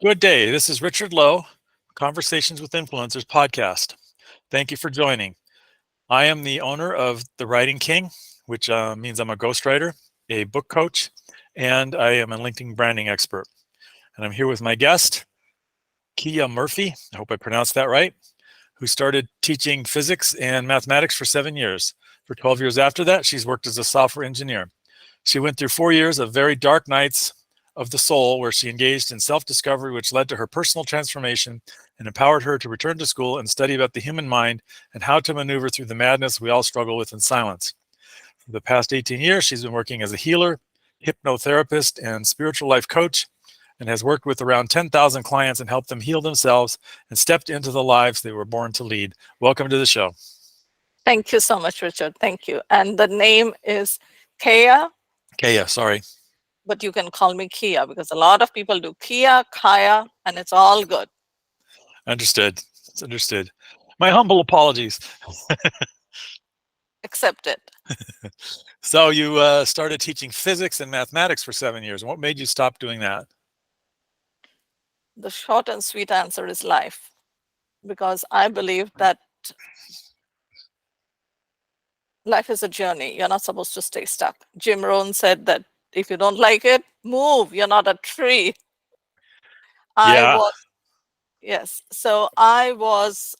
Good day. This is Richard Lowe, Conversations with Influencers podcast. Thank you for joining. I am the owner of The Writing King, which means I'm a ghostwriter, a book coach, and I am a LinkedIn branding expert. And I'm here with my guest, Keya Murthy. I hope I pronounced that right, who started teaching physics and mathematics for 7 years. For 12 years after that, she's worked as a software engineer. She went through 4 years of very dark nights of the soul, where she engaged in self-discovery, which led to her personal transformation and empowered her to return to school and study about the human mind and how to maneuver through the madness we all struggle with in silence. For the past 18 years, she's been working as a healer, hypnotherapist, and spiritual life coach, and has worked with around 10,000 clients and helped them heal themselves and stepped into the lives they were born to lead. Welcome to the show. Thank you so much, Richard. Thank you. And the name is Keya, Keya, sorry. but you can call me Keya because a lot of people do Keya, Kaya, and it's all good. Understood. It's understood. My humble apologies. Accept it. So you started teaching physics and mathematics for 7 years. What made you stop doing that? The short and sweet answer is life, because I believe that life is a journey. You're not supposed to stay stuck. Jim Rohn said that if you don't like it, move. You're not a tree. I Yeah. was, yes. So I was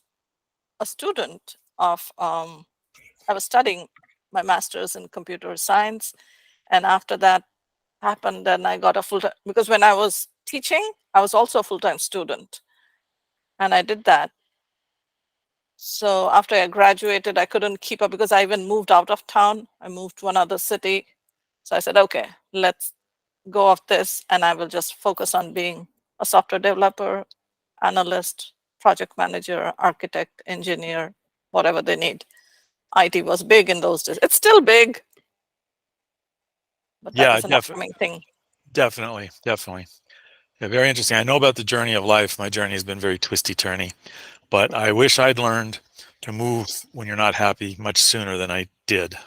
a student of, I was studying my master's in computer science. And after that happened, then I got a full time, because when I was teaching, I was also a full time student. And I did that. So after I graduated, I couldn't keep up because I even moved out of town. I moved to another city. So I said, okay, let's go off this and I will just focus on being a software developer, analyst, project manager, architect, engineer, whatever they need. IT was big in those days. It's still big, but that Yeah, is an upcoming thing. definitely. Yeah, very interesting. I know about the journey of life. My journey has been very twisty turny, but I wish I'd learned to move when you're not happy much sooner than I did.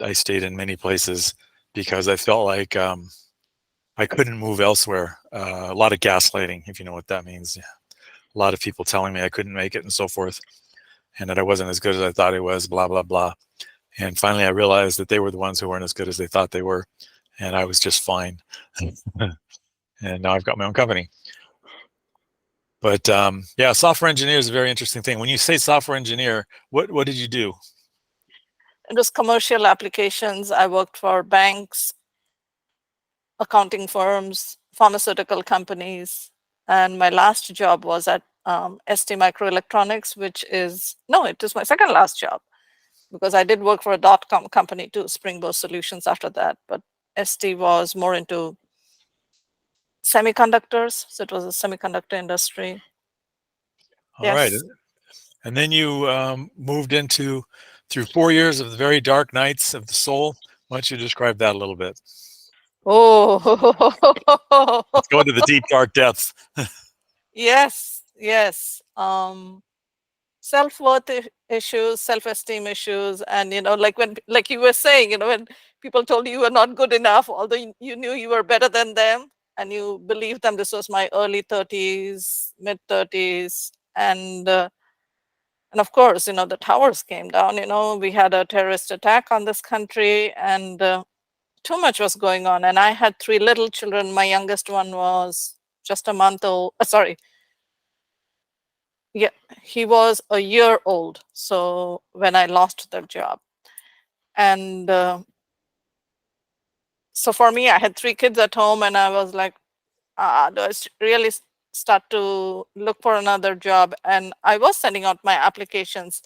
I stayed in many places because I felt like I couldn't move elsewhere. A lot of gaslighting, if you know what that means. Yeah. A lot of people telling me I couldn't make it and so forth, and that I wasn't as good as I thought I was, blah, blah, blah. And finally, I realized that they were the ones who weren't as good as they thought they were, and I was just fine. And now I've got my own company. But yeah, software engineer is a very interesting thing. When you say software engineer, what did you do? It was commercial applications. I worked for banks, accounting firms, pharmaceutical companies. And my last job was at ST Microelectronics, which is, no, it was my second last job, because I did work for a .com company too, Springboard Solutions after that. But ST was more into semiconductors. So it was a semiconductor industry. All right. Yes. And then you moved into through 4 years of the very dark nights of the soul. Why don't you describe that a little bit? Oh, Let's go into the deep, dark depths. yes, yes. Self-worth issues, self-esteem issues, and like like you were saying, when people told you were not good enough, although you knew you were better than them, and you believed them. This was my early 30s, mid 30s, and of course, the towers came down. We had a terrorist attack on this country, and too much was going on. And I had three little children. My youngest one was just a month old. Sorry. Yeah, he was a year old. So when I lost that job. And so for me, I had three kids at home, and I was like, do I really start to look for another job? And I was sending out my applications.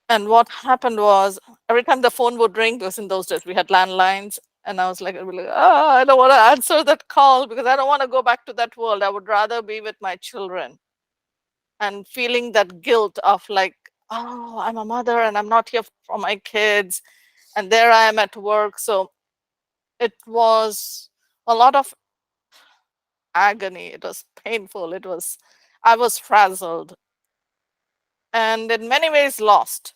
And what happened was, every time the phone would ring, because in those days we had landlines, and I was like, oh, I don't want to answer that call because I don't want to go back to that world. I would rather be with my children. And feeling that guilt of like, oh, I'm a mother and I'm not here for my kids. And there I am at work. So it was a lot of agony. It was painful. I was frazzled and in many ways lost.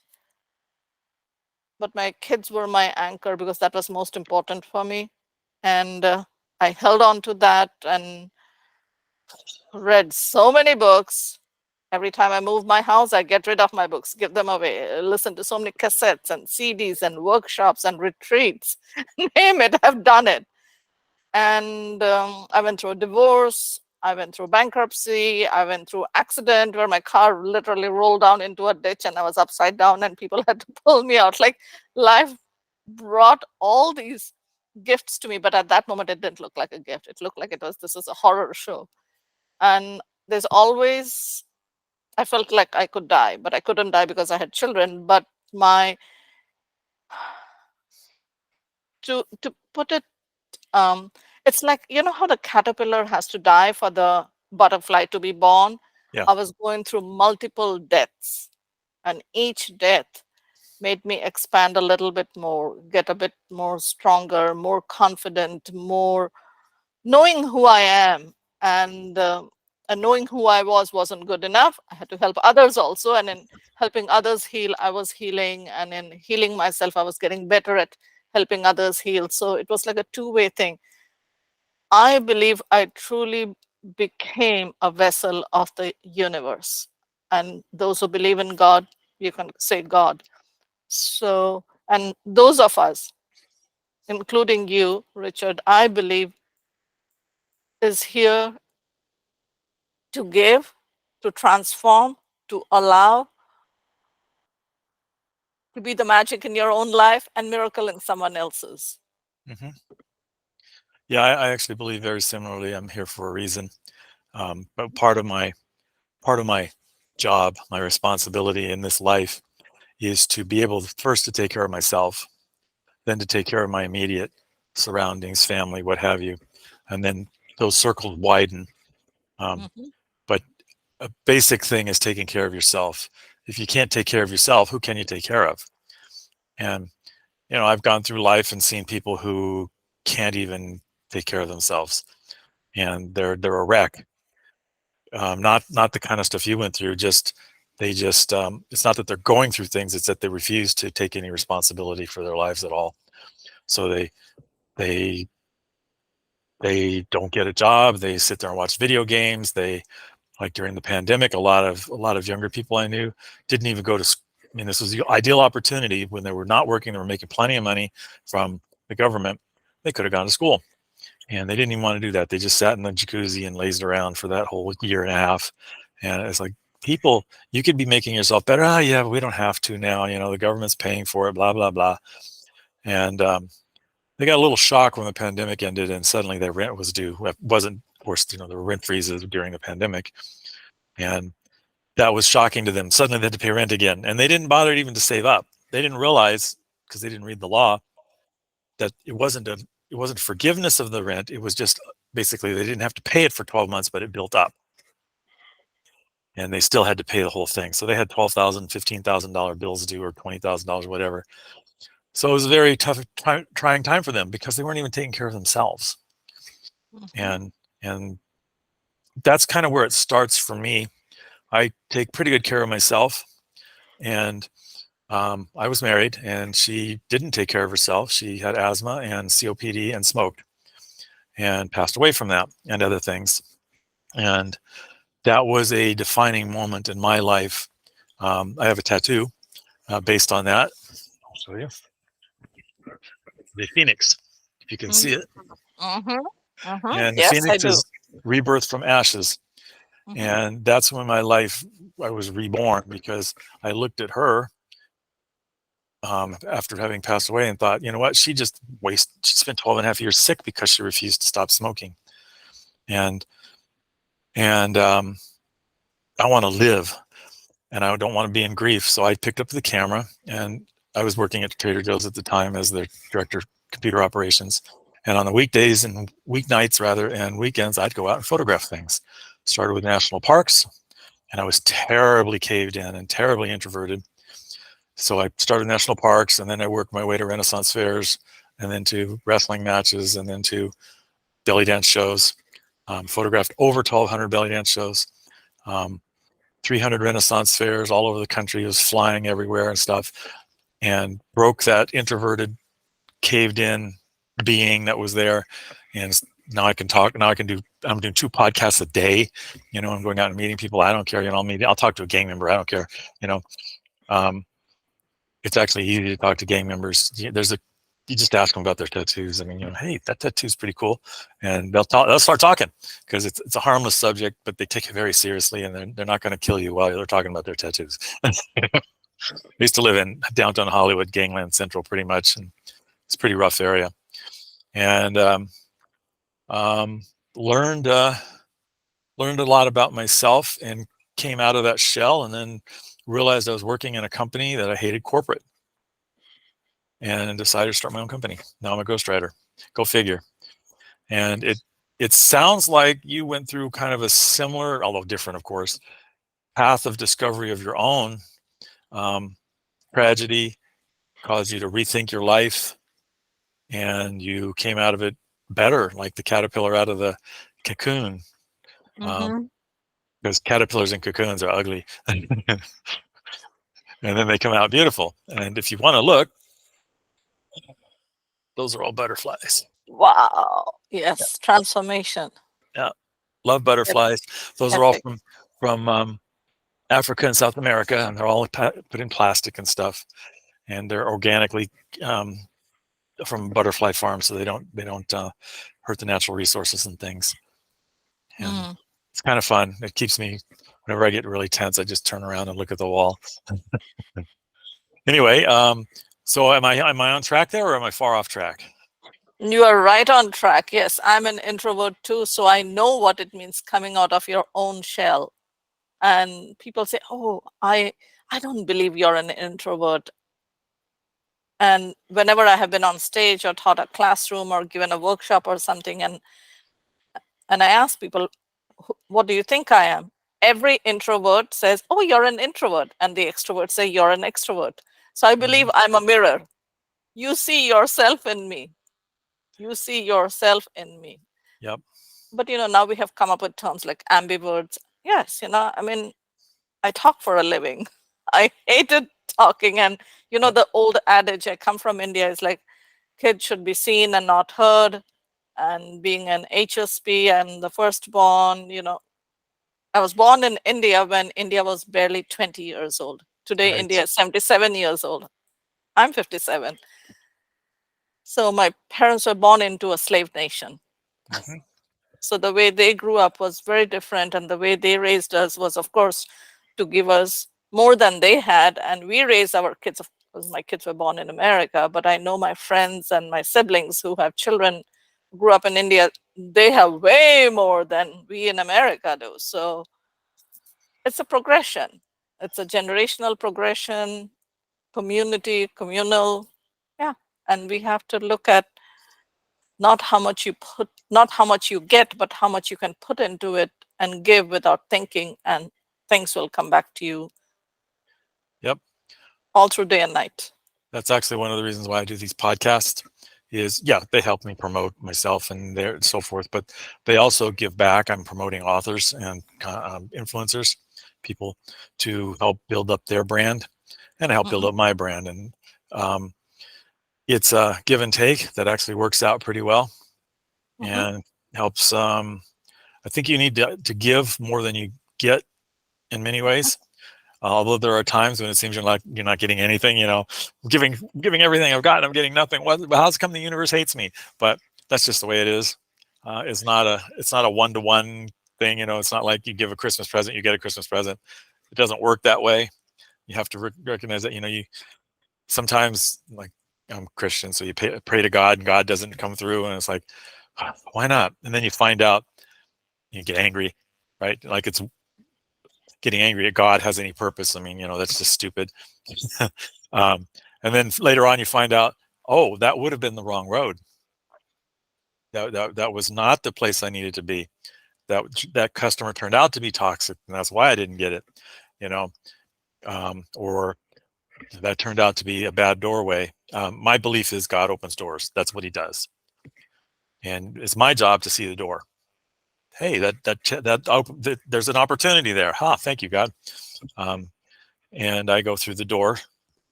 But my kids were my anchor because that was most important for me. And I held on to that. And read so many books. Every time I move my house, I get rid of my books, give them away. Listen to so many cassettes and CDs and workshops and retreats. Name it, I've done it. And I went through a divorce. I went through bankruptcy. I went through accident where my car literally rolled down into a ditch and I was upside down and people had to pull me out. Like life brought all these gifts to me, but at that moment it didn't look like a gift. It looked like this is a horror show. And there's always, I felt like I could die, but I couldn't die because I had children. But my, to put it, it's like, you know how the caterpillar has to die for the butterfly to be born? Yeah. I was going through multiple deaths, and each death made me expand a little bit more, get a bit more stronger, more confident, more knowing who I am. And knowing who I was wasn't good enough. I had to help others also. And in helping others heal, I was healing. And in healing myself, I was getting better at helping others heal. So it was like a two-way thing. I believe I truly became a vessel of the universe. And those who believe in God, you can say God. So, and those of us, including you, Richard, I believe is here to give, to transform, to allow, to be the magic in your own life and miracle in someone else's. Mm-hmm. Yeah, I actually believe very similarly. I'm here for a reason. But part of my job, my responsibility in this life is to be able to, first to take care of myself, then to take care of my immediate surroundings, family, what have you. And then those circles widen. Mhm. But a basic thing is taking care of yourself. If you can't take care of yourself, who can you take care of? And, I've gone through life and seen people who can't even take care of themselves, and they're a wreck. Not the kind of stuff you went through. It's not that they're going through things; it's that they refuse to take any responsibility for their lives at all. So they they don't get a job. They sit there and watch video games. They, like during the pandemic, a lot of younger people I knew didn't even go to school. I mean, this was the ideal opportunity when they were not working. They were making plenty of money from the government. They could have gone to school, and they didn't even want to do that. They just sat in the jacuzzi and lazed around for that whole year and a half. And it's like, people, you could be making yourself better. Oh, yeah, but we don't have to now. The government's paying for it, blah, blah, blah. And they got a little shock when the pandemic ended and suddenly their rent was due. It wasn't, of course, there were rent freezes during the pandemic. And that was shocking to them. Suddenly they had to pay rent again. And they didn't bother even to save up. They didn't realize, because they didn't read the law, that it wasn't forgiveness of the rent. It was just basically they didn't have to pay it for 12 months, but it built up. And they still had to pay the whole thing. So they had $12,000, $15,000 bills due, or $20,000, whatever. So it was a very tough, trying time for them because they weren't even taking care of themselves. Mhm. And that's kind of where it starts for me. I take pretty good care of myself. And I was married, and she didn't take care of herself. She had asthma and COPD and smoked and passed away from that and other things. And that was a defining moment in my life. I have a tattoo based on that. I'll show you. The phoenix, if you can see it. Mhm. Mhm. And the Yes, I phoenix do. is rebirth from ashes. Mhm. And that's when I was reborn, because I looked at her after having passed away and thought, you know what, she spent 12 and a half years sick because she refused to stop smoking. And I want to live, and I don't want to be in grief. So I picked up the camera, and I was working at Trader Joe's at the time as the director of computer operations. And on the weekdays and weeknights, rather, and weekends, I'd go out and photograph things. Started with national parks, and I was terribly caved in and terribly introverted. So I started national parks, and then I worked my way to Renaissance fairs, and then to wrestling matches, and then to belly dance shows. Photographed over 1,200 belly dance shows, 300 Renaissance fairs all over the country. It was flying everywhere and stuff, and broke that introverted, caved in being that was there, and now I can talk. Now I'm doing 2 podcasts a day. I'm going out and meeting people. I don't care. I'll talk to a gang member. I don't care. You know, um, it's actually easy to talk to gang members. You just ask them about their tattoos. I mean, hey, that tattoo's pretty cool, and they'll start talking, because it's a harmless subject, but they take it very seriously, and they're not going to kill you while they're talking about their tattoos. I used to live in downtown Hollywood, Gangland Central, pretty much, and it's a pretty rough area, and learned a lot about myself, and came out of that shell, and then realized I was working in a company that I hated, corporate, and decided to start my own company. Now I'm a ghostwriter. Go figure. And it sounds like you went through kind of a similar, although different, of course, path of discovery of your own. Tragedy caused you to rethink your life, and you came out of it better, like the caterpillar out of the cocoon. Because caterpillars and cocoons are ugly. And then they come out beautiful. And if you want to look, those are all butterflies. Wow. Yes. Transformation. Yeah. Love butterflies. Those are all Epic. from Africa and South America, and they're all put in plastic and stuff, and they're organically from butterfly farms, so they don't hurt the natural resources and things. And it's kind of fun. It keeps me, whenever I get really tense, I just turn around and look at the wall. Anyway, so am I on track there, or am I far off track? You are right on track. Yes, I'm an introvert too, so I know what it means coming out of your own shell. And people say, "Oh, I don't believe you're an introvert." And whenever I have been on stage or taught a classroom or given a workshop or something, and I ask people, "What do you think I am?" Every introvert says, "Oh, you're an introvert," and the extroverts say, "You're an extrovert." So I believe I'm a mirror. You see yourself in me. You see yourself in me. Yep. But now we have come up with terms like ambiverts. Yes, I mean, I talk for a living. I hated talking. And the old adage, I come from India, is like, kids should be seen and not heard. And being an HSP and the firstborn, I was born in India when India was barely 20 years old. Today, Right. India is 77 years old. I'm 57. So my parents were born into a slave nation. So the way they grew up was very different. And the way they raised us was, of course, to give us more than they had. And we raised our kids, of course, my kids were born in America, but I know my friends and my siblings who have children who grew up in India, they have way more than we in America do. So it's a progression. It's a generational progression, communal. Yeah. And we have to look at not how much you get, but how much you can put into it and give without thinking, and things will come back to you. Yep. All through day and night. That's actually one of the reasons why I do these podcasts. Is they help me promote myself and so forth, but they also give back. I'm promoting authors and influencers, people, to help build up their brand and help build up my brand. And it's a give and take that actually works out pretty well, and helps. I think you need to give more than you get in many ways. Although there are times when it seems you're not getting anything, giving everything I've got, and I'm getting nothing. How's it come the universe hates me? But that's just the way it is. It's not a one-to-one thing. It's not like you give a Christmas present, you get a Christmas present. It doesn't work that way. You have to recognize that. You sometimes, like, I'm Christian, so you pray to God, and God doesn't come through, and it's like, why not? And then you find out, you get angry, right? Like, it's getting angry at God has any purpose. I mean, that's just stupid. And then later on, you find out, oh, that would have been the wrong road. That was not the place I needed to be. That customer turned out to be toxic, and that's why I didn't get it. Or that turned out to be a bad doorway. My belief is God opens doors. That's what He does, and it's my job to see the door. Hey, there's an opportunity there. Thank you, God. And I go through the door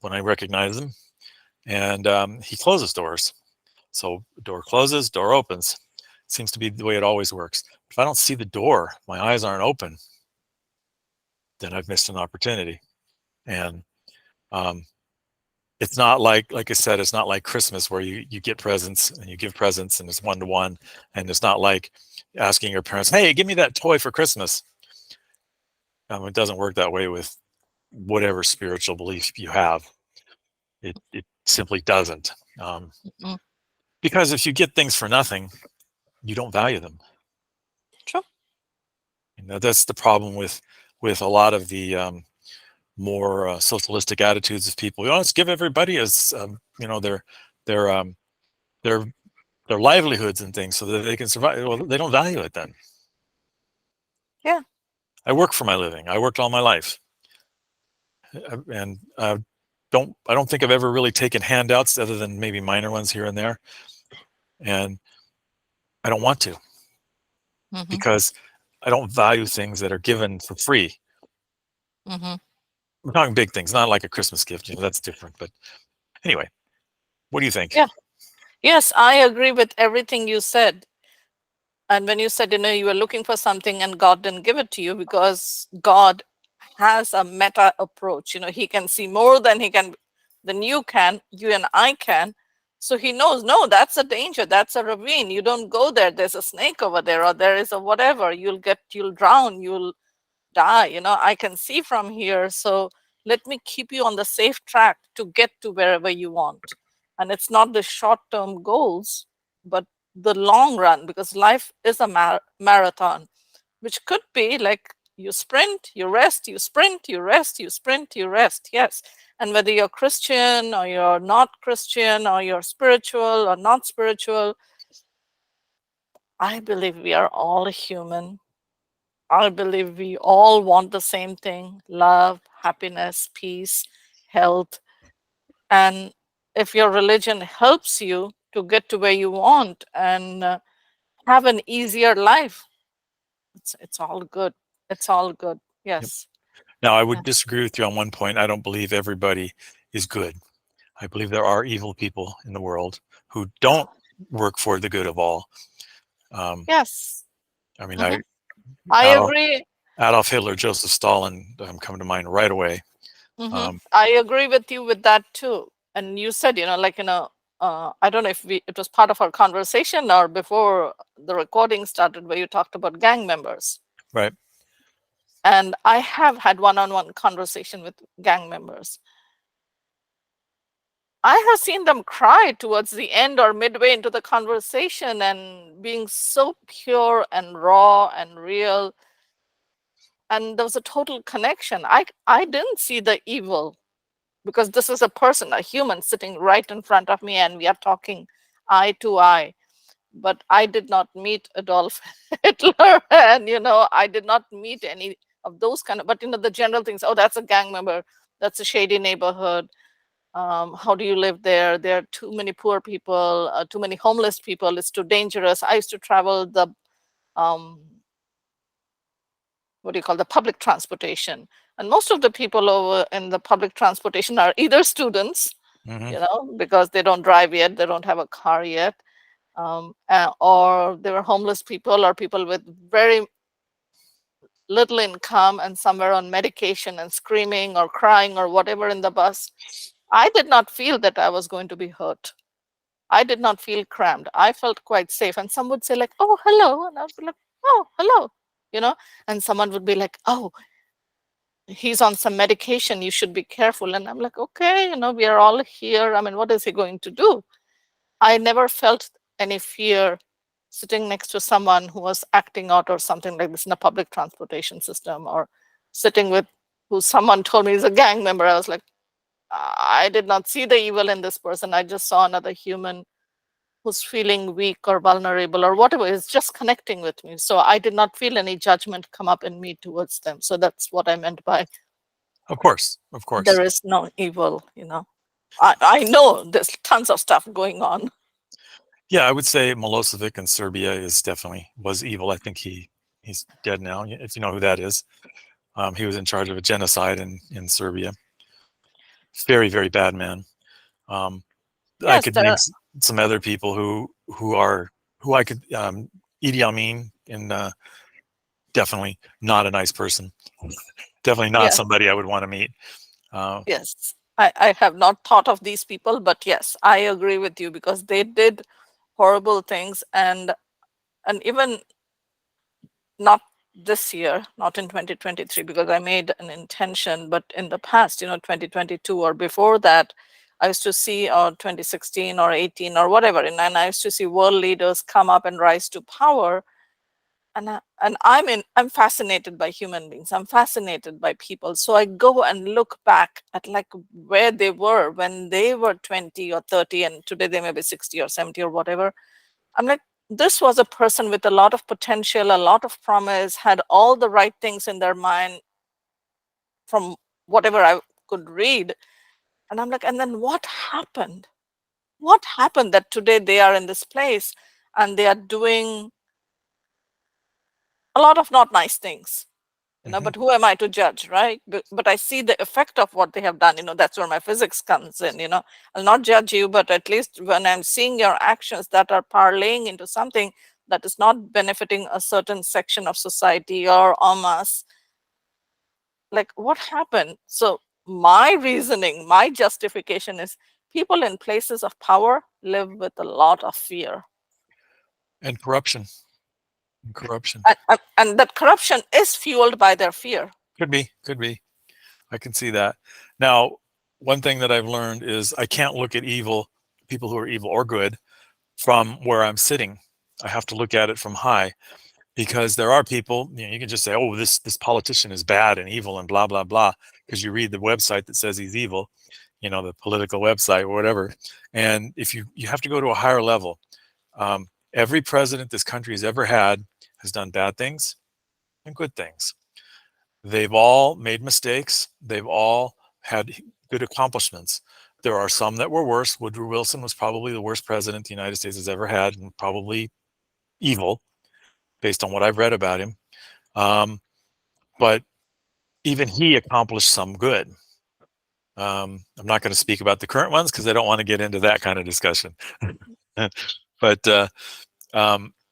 when I recognize Him, and He closes doors. So door closes, door opens. Seems to be the way it always works. If I don't see the door, my eyes aren't open, then I've missed an opportunity. And it's not like I said, it's not like Christmas where you get presents and you give presents and it's one-to-one. And it's not like asking your parents, hey, give me that toy for Christmas. It doesn't work that way with whatever spiritual belief you have. It simply doesn't. Mm. Because if you get things for nothing, you don't value them. True. That's the problem with a lot of the more socialistic attitudes of people. Let's give everybody as their um, their their livelihoods and things so that they can survive. Well, they don't value it then. Yeah. I work for my living. I worked all my life, and I don't think I've ever really taken handouts other than maybe minor ones here and there, and I don't want to Mm-hmm. because I don't value things that are given for free. Mm-hmm. We're talking big things, not like a Christmas gift. That's different. But anyway, what do you think? Yeah. Yes, I agree with everything you said. And when you said, you were looking for something and God didn't give it to you, because God has a meta approach. He can see more than you can, you and I can. So he knows, no, that's a danger, that's a ravine. You don't go there. There's a snake over there, or there is a whatever. You'll drown, you'll die. I can see from here. So let me keep you on the safe track to get to wherever you want. And it's not the short-term goals, but the long run, because life is a marathon, which could be like you sprint, you rest, you sprint, you rest, you sprint, you rest. Yes. And whether you're Christian or you're not Christian, or you're spiritual or not spiritual, I believe we are all human. I believe we all want the same thing: love, happiness, peace, health. And if your religion helps you to get to where you want and have an easier life, it's all good. It's all good. Yep. Yes. Now, I Yeah. would disagree with you on one point. I don't believe everybody is good. I believe there are evil people in the world who don't work for the good of all. Yes. I mean, Mhm. I agree. Adolf Hitler, Joseph Stalin come to mind right away. I agree with you with that too. And you said, I don't know if it was part of our conversation or before the recording started, where you talked about gang members. Right. And I have had one-on-one conversation with gang members. I have seen them cry towards the end or midway into the conversation, and being so pure and raw and real. And there was a total connection. I didn't see the evil, because this is a person, a human sitting right in front of me, and we are talking eye to eye. But I did not meet Adolf Hitler, and I did not meet any of those kind of, but the general things. Oh, that's a gang member. That's a shady neighborhood. How do you live there? There are too many poor people, too many homeless people. It's too dangerous. I used to travel the what do you call, the public transportation, and most of the people over in the public transportation are either students, Mm-hmm. because they don't drive yet, they don't have a car yet, or they were homeless people, or people with very little income and somewhere on medication and screaming or crying or whatever in the bus. I did not feel that I was going to be hurt. I did not feel crammed. I felt quite safe. And some would say like, oh, hello. And I'd be like, oh, hello. And someone would be like, oh, he's on some medication, you should be careful. And I'm like, okay, we are all here. I mean, what is he going to do? I never felt any fear sitting next to someone who was acting out or something like this in a public transportation system, or sitting with who someone told me is a gang member. I was like, I did not see the evil in this person. I just saw another human who's feeling weak or vulnerable or whatever, is just connecting with me. So I did not feel any judgment come up in me towards them. So that's what I meant by Of course. Of course. there is no evil. I know there's tons of stuff going on. Yeah, I would say Milosevic in Serbia was evil. I think he's dead now, if you know who that is. He was in charge of a genocide in Serbia. Very, very bad man. I Yes, could name some other people who who I could, Idi Amin, and definitely not a nice person. Definitely not Yes, somebody I would want to meet. Uh, yes. I have not thought of these people, but yes, I agree with you because they did horrible things, and even not this year, not in 2023, because I made an intention, but in the past, 2022 or before that, I used to see, or 2016 or 18 or whatever, and I used to see world leaders come up and rise to power. And I'm fascinated by human beings. I'm fascinated by people. So I go and look back at like where they were when they were 20 or 30, and today they may be 60 or 70 or whatever. I'm like, this was a person with a lot of potential, a lot of promise, had all the right things in their mind from whatever I could read. And I'm like, and then what happened? What happened that today they are in this place and they are doing a lot of not nice things? mhm. But who am I to judge, right? But I see the effect of what they have done. That's where my physics comes in. I'll not judge you, but at least when I'm seeing your actions that are parlaying into something that is not benefiting a certain section of society or en masse, like what happened? So my reasoning, my justification is people in places of power live with a lot of fear. And corruption. Corruption. And that corruption is fueled by their fear. Could be. Could be. I can see that. Now, one thing that I've learned is I can't look at evil, people who are evil or good, from where I'm sitting. I have to look at it from high, because there are people, you can just say, oh, this politician is bad and evil and blah blah blah, because you read the website that says he's evil, the political website or whatever. And if you have to go to a higher level. Every president this country has ever had has done bad things and good things. They've all made mistakes. They've all had good accomplishments. There are some that were worse. Woodrow Wilson was probably the worst president the United States has ever had, and probably evil, based on what I've read about him. But even he accomplished some good. I'm not going to speak about the current ones because I don't want to get into that kind of discussion. But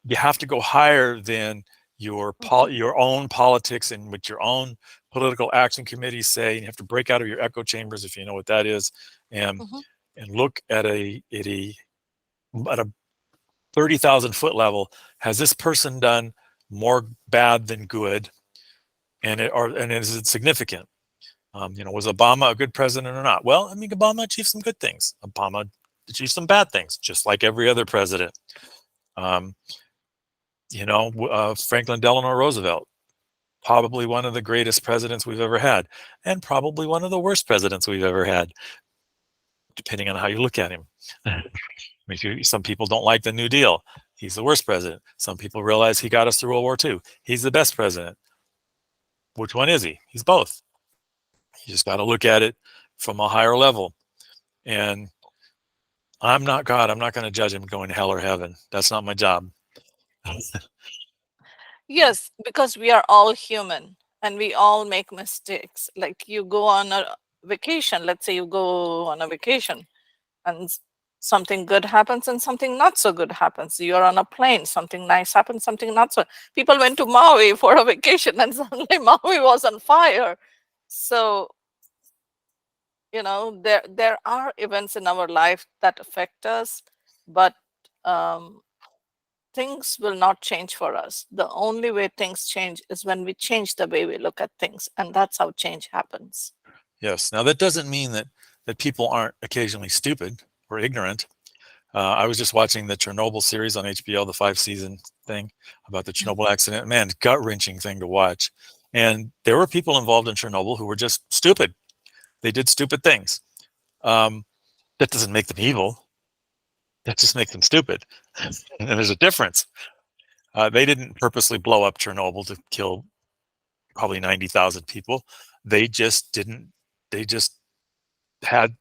you have to go higher than your own politics and what your own political action committees say. And you have to break out of your echo chambers, if you know what that is, and Mhm. look at a 30,000-foot level. Has this person done more bad than good? And is it significant? Was Obama a good president or not? Well, I mean, Obama achieved some good things. Obama achieved some bad things, just like every other president. Um, Franklin Delano Roosevelt, probably one of the greatest presidents we've ever had, and probably one of the worst presidents we've ever had, depending on how you look at him. Some people don't like the New Deal. He's the worst president. Some people realize he got us through World War II. He's the best president. Which one is he? He's both. You just got to look at it from a higher level. And I'm not God. I'm not going to judge him going to hell or heaven. That's not my job. Yes, because we are all human and we all make mistakes. Like you go on a vacation, let's say you go on a vacation and something good happens and something not so good happens. You're on a plane, something nice happens, something not so. People went to Maui for a vacation and suddenly Maui was on fire. So, there are events in our life that affect us, but um, things will not change for us. The only way things change is when we change the way we look at things, and that's how change happens. Yes. Now, that doesn't mean that people aren't occasionally stupid or ignorant. I was just watching the Chernobyl series on HBO, the 5-season thing about the Chernobyl accident. Man, gut-wrenching thing to watch. And there were people involved in Chernobyl who were just stupid. They did stupid things. Um, that doesn't make them evil. That just makes them stupid. And there's a difference. They didn't purposely blow up Chernobyl to kill probably 90,000 people. They just didn't. They just had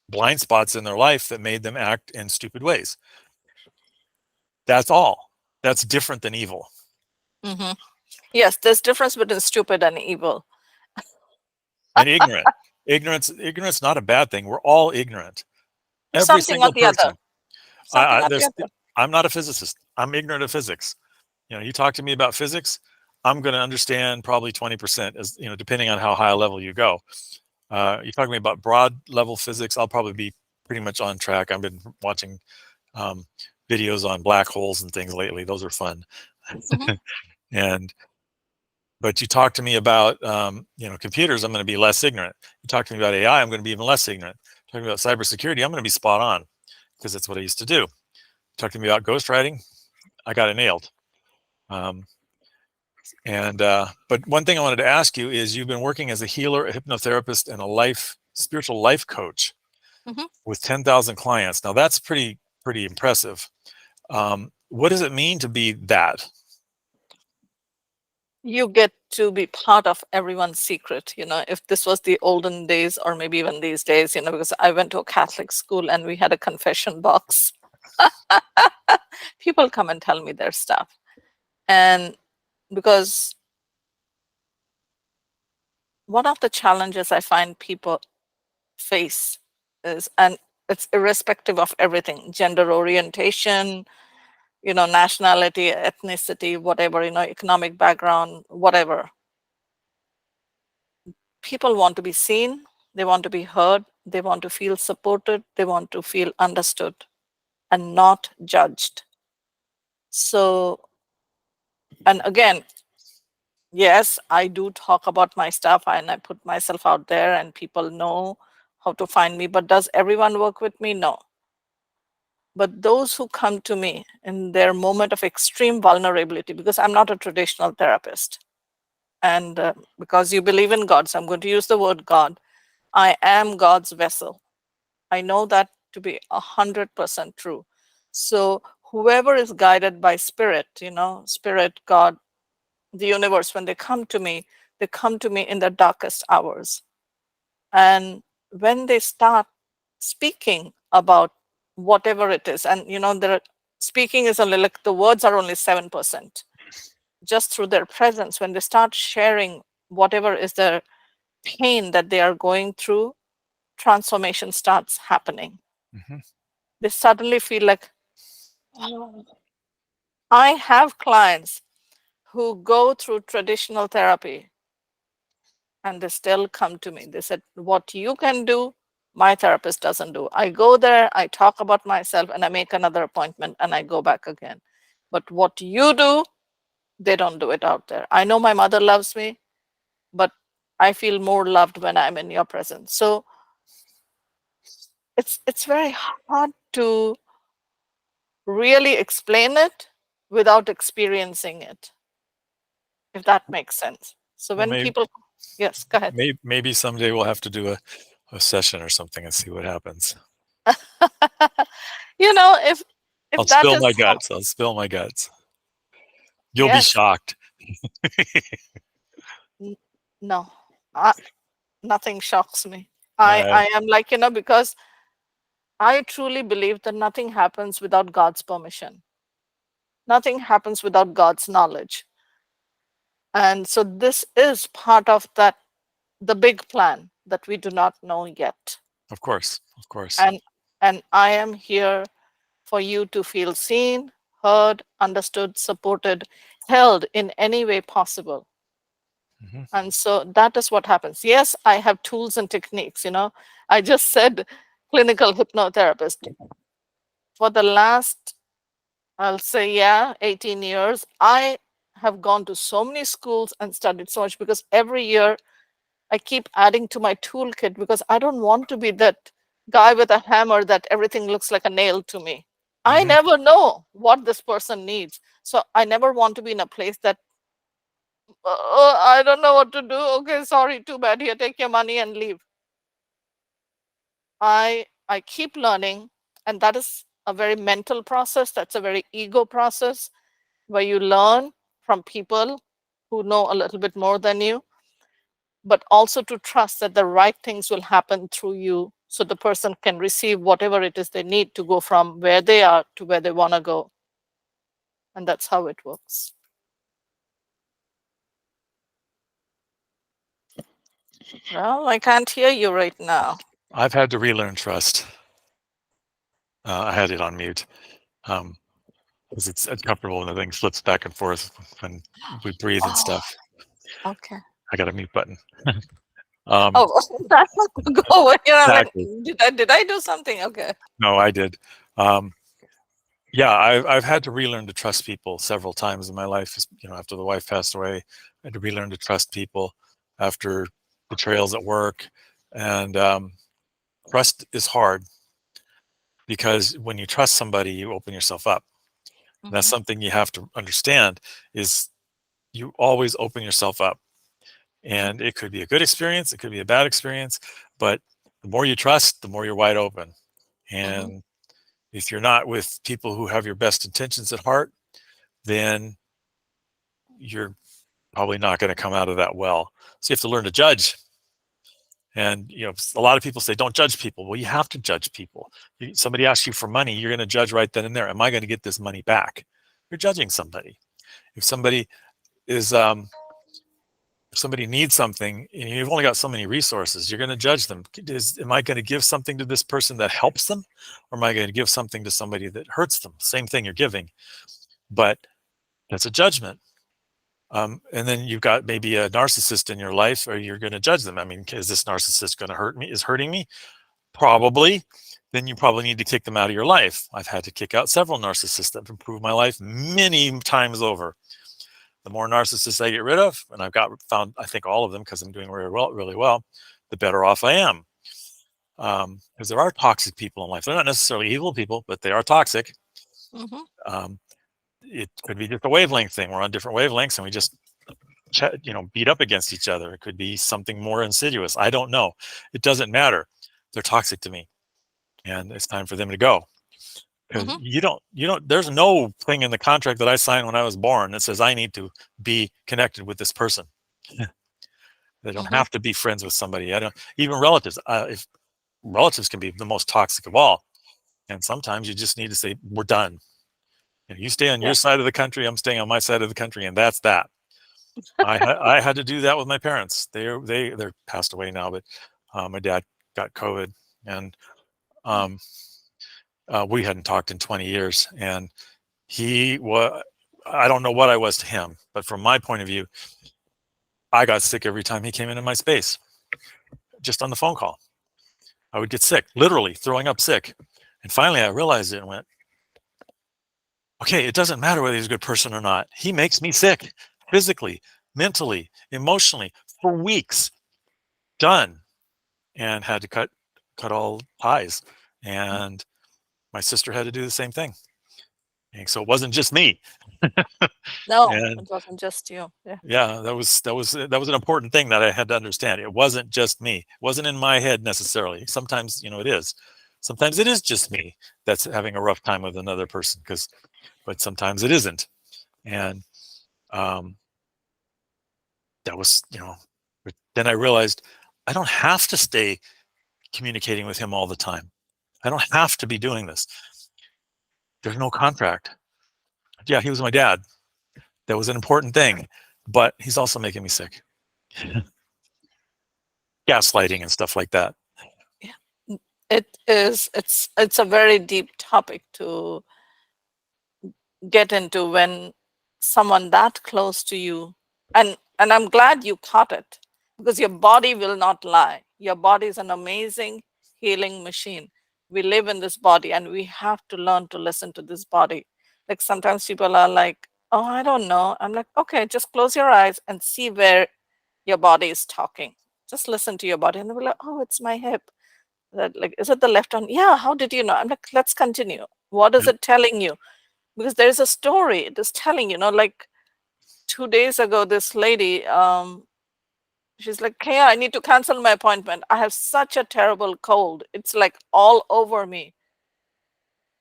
blind spots in their life that made them act in stupid ways. That's all. That's different than evil Hmm. Yes, there's difference between stupid and evil. and ignorant. Ignorance, not a bad thing. We're all ignorant. Every Something or single the other. person. Something or the There's other. I'm not a physicist. I'm ignorant of physics. You talk to me about physics, I'm going to understand probably 20%, as depending on how high a level you go. You talk to me about broad level physics, I'll probably be pretty much on track. I've been watching um, videos on black holes and things lately. Those are fun. Mhm. and but you talk to me about computers, I'm going to be less ignorant. You talk to me about AI, I'm going to be even less ignorant. Talking about cybersecurity, I'm going to be spot on because that's what I used to do. Talk to me about ghostwriting, I got it nailed. Um, but one thing I wanted to ask you is, you've been working as a healer, a hypnotherapist, and a spiritual life coach Mhm. with 10,000 clients. Now that's pretty impressive. What does it mean to be that? You get to be part of everyone's secret. If this was the olden days, or maybe even these days, because I went to a Catholic school and we had a confession box. People come and tell me their stuff. And because one of the challenges I find people face is, and it's irrespective of everything, gender orientation, nationality, ethnicity, whatever, economic background, whatever. People want to be seen, they want to be heard, they want to feel supported, they want to feel understood and not judged. So, and again, yes, I do talk about my stuff and I put myself out there and people know how to find me, but does everyone work with me? No. But those who come to me in their moment of extreme vulnerability, because I'm not a traditional therapist, and because you believe in God, so I'm going to use the word God. I am God's vessel. I know that to be 100% true. So whoever is guided by spirit, spirit, God, the universe, when they come to me in the darkest hours. And when they start speaking about whatever it is, and speaking is only like the words are only 7%. Just through their presence, when they start sharing whatever is their pain that they are going through, transformation starts happening. Mm-hmm. They suddenly feel like, oh. I have clients who go through traditional therapy and they still come to me. They said, what you can do, my therapist doesn't do. I go there, I talk about myself, and I make another appointment and I go back again. But what you do, they don't do it out there. I know my mother loves me, but I feel more loved when I'm in your presence. So it's very hard to really explain it without experiencing it, if that makes sense. So Well, when people, yes, go ahead. maybe someday we'll have to do a session or something and see what happens. If I'll that spill is my how, guts. I'll spill my guts. You'll be yes, shocked. n- no, nothing shocks me. Uh, I am like, because I truly believe that nothing happens without God's permission. Nothing happens without God's knowledge. And so this is part of the big plan that we do not know yet. of course, of course. And I am here for you to feel seen, heard, understood, supported, held in any way possible. Hmm. And so that is what happens. Yes, I have tools and techniques. I just said clinical hypnotherapist. For the last, I'll say, yeah, 18 years, I have gone to so many schools and studied so much, because every year I keep adding to my toolkit, because I don't want to be that guy with a hammer that everything looks like a nail to me. I Hmm. never know what this person needs. So I never want to be in a place that, I don't know what to do. Okay, sorry, too bad. Here, take your money and leave. I keep learning, and that is a very mental process. That's a very ego process, where you learn from people who know a little bit more than you, but also to trust that the right things will happen through you, so the person can receive whatever it is they need to go from where they are to where they want to go. And that's how it works. Well, I can't hear you right now. I've had to relearn trust. I had it on mute. Um, because it's uncomfortable when the thing flips back and forth when we breathe and Oh, stuff. okay. I got a mute button. Oh, that was go over here. I'm like, Exactly. did I do something? Okay. No, I did. Um, yeah, I've had to relearn to trust people several times in my life. After the wife passed away, I had to relearn to trust people after betrayals at work, and trust is hard because when you trust somebody, you open yourself up. And that's Mm-hmm. something you have to understand is you always open yourself up. Mm-hmm. And it could be a good experience, it could be a bad experience, but the more you trust, the more you're wide open. Mm-hmm. And if you're not with people who have your best intentions at heart, then you're probably not going to come out of that well. So you have to learn to judge. And a lot of people say, don't judge people. Well, you have to judge people. Somebody asks you for money, you're going to judge right then and there. Am I going to get this money back? You're judging somebody. If somebody is if somebody needs something and you've only got so many resources, you're going to judge them. Am I going to give something to this person that helps them, or am I going to give something to somebody that hurts them? Same thing you're giving, but that's a judgment. And then you've got maybe a narcissist in your life, or you're going to judge them. I mean, is this narcissist going to hurt me? Is hurting me? Probably. Then you probably need to kick them out of your life. I've had to kick out several narcissists that have improved my life many times over. The more narcissists I get rid of, and found I think all of them because I'm doing really well, the better off I am. Because there are toxic people in life. They're not necessarily evil people, but they are toxic. Mm-hmm. Um, it could be just a wavelength thing. We're on different wavelengths, and we just beat up against each other. It could be something more insidious. I don't know. It doesn't matter. They're toxic to me, and it's time for them to go. Because Mm-hmm. there's no thing in the contract that I signed when I was born that says I need to be connected with this person. They don't Mm-hmm. have to be friends with somebody. I don't even relatives. If relatives can be the most toxic of all, and sometimes you just need to say we're done. You stay on Yeah. your side of the country. I'm staying on my side of the country, and that's that. I had to do that with my parents. They're passed away now, but my dad got COVID, and um, we hadn't talked in 20 years, and he was. I don't know what I was to him, but from my point of view, I got sick every time he came into my space, just on the phone call. I would get sick, literally throwing up sick. And finally, I realized it and went, okay, it doesn't matter whether he's a good person or not. He makes me sick physically, mentally, emotionally for weeks. Done. And had to cut all ties. And my sister had to do the same thing. And so it wasn't just me. No, And it wasn't just you. Yeah. yeah, that was an important thing that I had to understand. It wasn't just me. It wasn't in my head necessarily. Sometimes, it is. Sometimes it is just me that's having a rough time with another person, but sometimes it isn't. And um, that was, but then I realized I don't have to stay communicating with him all the time. I don't have to be doing this. There's no contract. Yeah, he was my dad. That was an important thing, but he's also making me sick. Gaslighting and stuff like that. Yeah. It is. It's a very deep topic to get into when someone that close to you, and I'm glad you caught it, because your body will not lie. Your body is an amazing healing machine. We live in this body, and we have to learn to listen to this body. Like sometimes people are like, oh, I don't know. I'm like, okay, just close your eyes and see where your body is talking. Just listen to your body, and they'll be like, oh, it's my hip. That, like, is it the left arm? Yeah, how did you know? I'm like, let's continue. What is Yep. it telling you? Because there's a story it is telling, like 2 days ago, this lady, she's like, Keya, I need to cancel my appointment. I have such a terrible cold. It's like all over me.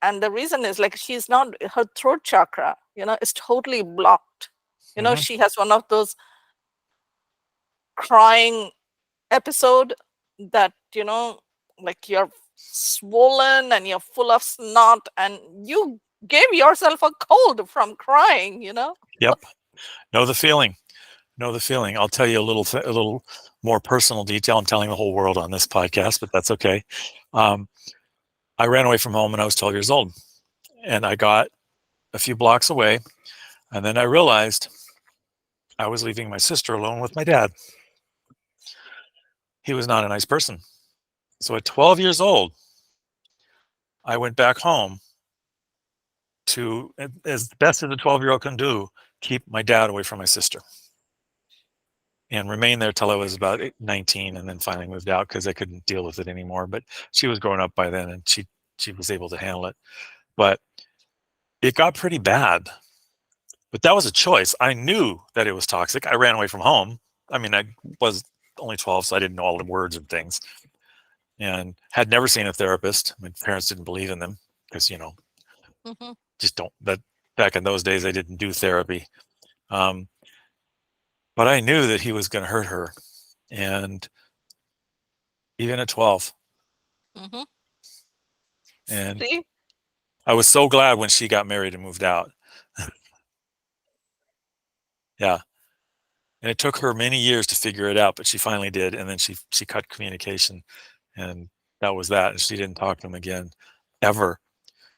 And the reason is, like, she's not, her throat chakra, is totally blocked. Mm-hmm. She has one of those crying episode that, like you're swollen and you're full of snot and you gave yourself a cold from crying. Yep. Know the feeling. Know the feeling. I'll tell you a little more personal detail. I'm telling the whole world on this podcast, but that's okay. Um, I ran away from home when I was 12 years old, and I got a few blocks away. And then I realized I was leaving my sister alone with my dad. He was not a nice person. So at 12 years old, I went back home to, as best as a 12-year-old can do, keep my dad away from my sister and remain there till I was about 19, and then finally moved out because I couldn't deal with it anymore. But she was growing up by then, and she was able to handle it. But it got pretty bad. But that was a choice. I knew that it was toxic. I ran away from home. I mean, I was only 12, so I didn't know all the words and things, and had never seen a therapist. My parents didn't believe in them because, Hmm. just don't. That back in those days, I didn't do therapy. Um, but I knew that he was going to hurt her, and even at 12, Hmm. and See, I was so glad when she got married and moved out. Yeah, and it took her many years to figure it out, but she finally did, and then she cut communication, and that was that. And she didn't talk to him again, ever.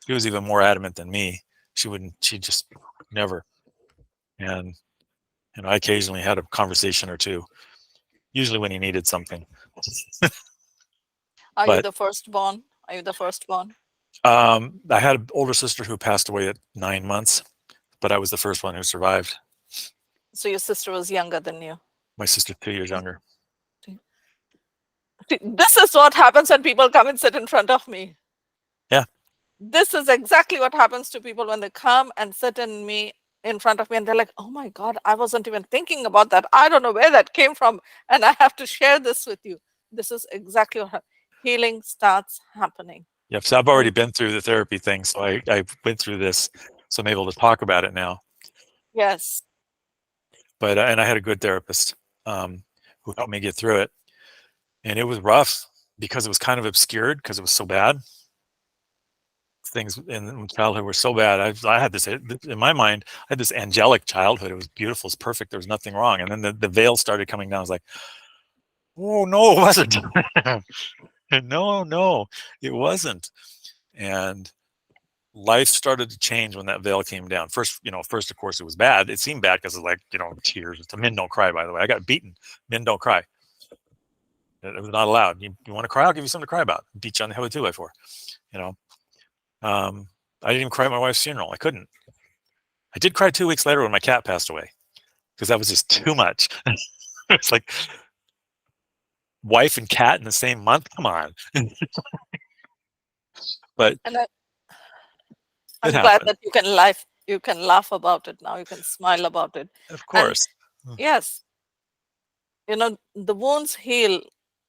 She was even more adamant than me. She wouldn't. She just never. And I occasionally had a conversation or two, usually when he needed something. are you But the firstborn? Are you the firstborn? I had an older sister who passed away at 9 months, but I was the first one who survived. So your sister was younger than you. My sister's 2 years younger. This is what happens when people come and sit in front of me. Yeah. This is exactly what happens to people when they come and sit in front of me, and they're like, "Oh my God, I wasn't even thinking about that. I don't know where that came from, and I have to share this with you." This is exactly what healing starts happening. Yeah. So I've already And been through the therapy thing. So I went through this. So I'm able to talk about it now. yes. But, and I had a good therapist who helped me get through it. And it was rough because it was kind of obscured because it was so bad. Things in childhood were so bad. I had this, in my mind, I had this angelic childhood. It was beautiful. It's perfect. There was nothing wrong. And then the veil started coming down. I was like, oh, no, it wasn't. No, it wasn't. And life started to change when that veil came down. First, of course, it was bad. It seemed bad because it's like, tears. Men don't cry, by the way. I got beaten. Men don't cry. It was not allowed. You want to cry? I'll give you something to cry about. Beat you on the head with a 2x4. You know, I didn't even cry at my wife's funeral. I couldn't. I did cry 2 weeks later when my cat passed away because that was just too much. It's like wife and cat in the same month. Come on. But And it I'm glad happened, that you can laugh about it now. You can smile about it. of And course. yes, the wounds heal,